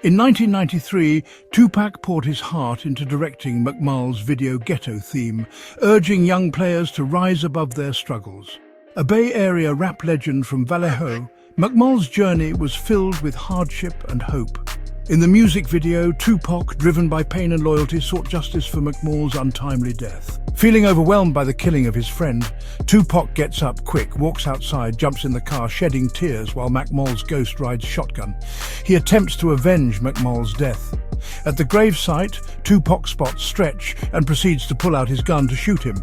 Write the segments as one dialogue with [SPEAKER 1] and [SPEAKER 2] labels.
[SPEAKER 1] In 1993, Tupac poured his heart into directing Mac Mall's video Ghetto Theme, urging young players to rise above their struggles. A Bay Area rap legend from Vallejo, Mac Mall's journey was filled with hardship and hope. In the music video, Tupac, driven by pain and loyalty, sought justice for Mac Mall's untimely death. Feeling overwhelmed by the killing of his friend, Tupac gets up quick, walks outside, jumps in the car, shedding tears while Mac Mall's ghost rides shotgun. He attempts to avenge Mac Mall's death. At the gravesite, Tupac spots Stretch and proceeds to pull out his gun to shoot him.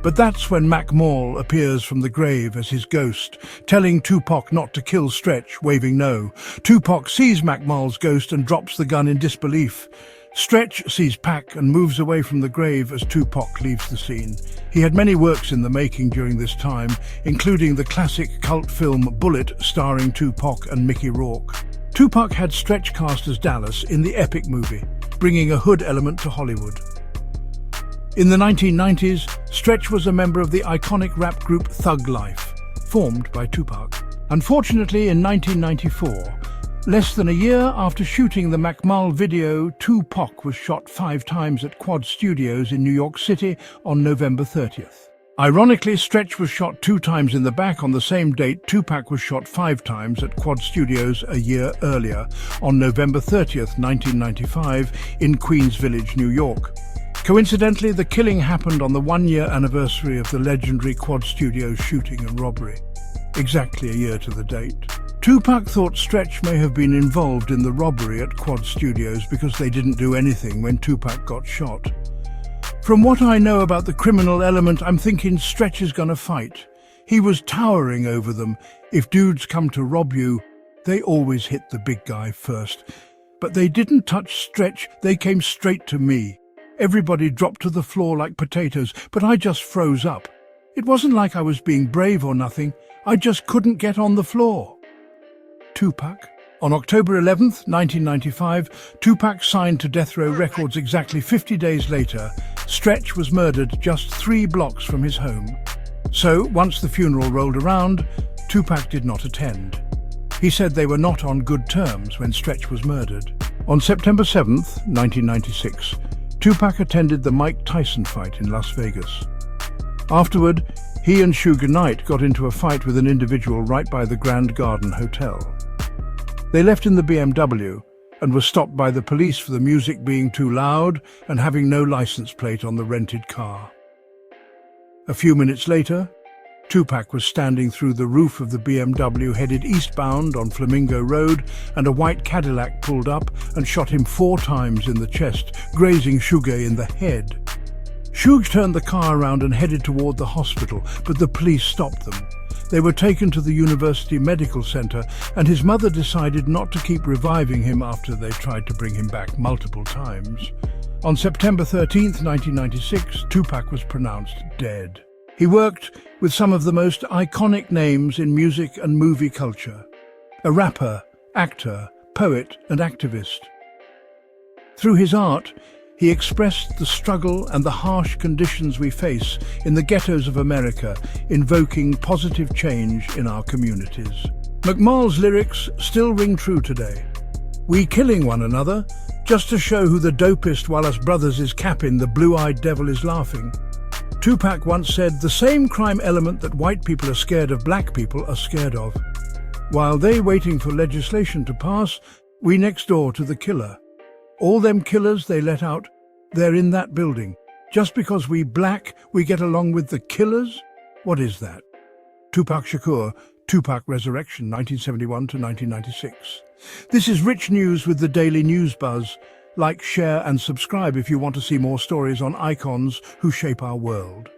[SPEAKER 1] But that's when Mac Mall appears from the grave as his ghost, telling Tupac not to kill Stretch, waving no. Tupac sees Mac Mall's ghost and drops the gun in disbelief. Stretch sees Pac and moves away from the grave as Tupac leaves the scene. He had many works in the making during this time, including the classic cult film Bullet starring Tupac and Mickey Rourke. Tupac had Stretch cast as Dallas in the epic movie, bringing a hood element to Hollywood. In the 1990s, Stretch was a member of the iconic rap group Thug Life, formed by Tupac. Unfortunately, in 1994, less than a year after shooting the Mac Mall video, Tupac was shot 5 times at Quad Studios in New York City on November 30th. Ironically, Stretch was shot 2 times in the back on the same date. Tupac was shot 5 times at Quad Studios a year earlier, on November 30th, 1995, in Queens Village, New York. Coincidentally, the killing happened on the 1-year anniversary of the legendary Quad Studios shooting and robbery, exactly a year to the date. Tupac thought Stretch may have been involved in the robbery at Quad Studios because they didn't do anything when Tupac got shot. From what I know about the criminal element, I'm thinking Stretch is gonna fight. He was towering over them. If dudes come to rob you, they always hit the big guy first. But they didn't touch Stretch, they came straight to me. Everybody dropped to the floor like potatoes, but I just froze up. It wasn't like I was being brave or nothing, I just couldn't get on the floor. Tupac. On October 11th, 1995, Tupac signed to Death Row Records. Exactly 50 days later, Stretch was murdered just 3 blocks from his home. So, once the funeral rolled around, Tupac did not attend. He said they were not on good terms when Stretch was murdered. On September 7th, 1996, Tupac attended the Mike Tyson fight in Las Vegas. Afterward, he and Suge Knight got into a fight with an individual right by the Grand Garden Hotel. They left in the BMW and were stopped by the police for the music being too loud and having no license plate on the rented car. A few minutes later, Tupac was standing through the roof of the BMW headed eastbound on Flamingo Road, and a white Cadillac pulled up and shot him 4 times in the chest, grazing Suge in the head. Suge turned the car around and headed toward the hospital, but the police stopped them. They were taken to the University Medical Center, and his mother decided not to keep reviving him after they tried to bring him back multiple times. On September 13th, 1996, Tupac was pronounced dead. He worked with some of the most iconic names in music and movie culture. A rapper, actor, poet, and activist. Through his art, he expressed the struggle and the harsh conditions we face in the ghettos of America, invoking positive change in our communities. Mac Mall's lyrics still ring true today. We killing one another, just to show who the dopest while us brothers is capping, the blue-eyed devil is laughing. Tupac once said, the same crime element that white people are scared of, black people are scared of. While they waiting for legislation to pass, we next door to the killer. All them killers they let out, they're in that building. Just because we black, we get along with the killers? What is that? Tupac Shakur, Tupac Resurrection, 1971 to 1996. This is Rich News with the Daily News Buzz. Like, share and subscribe if you want to see more stories on icons who shape our world.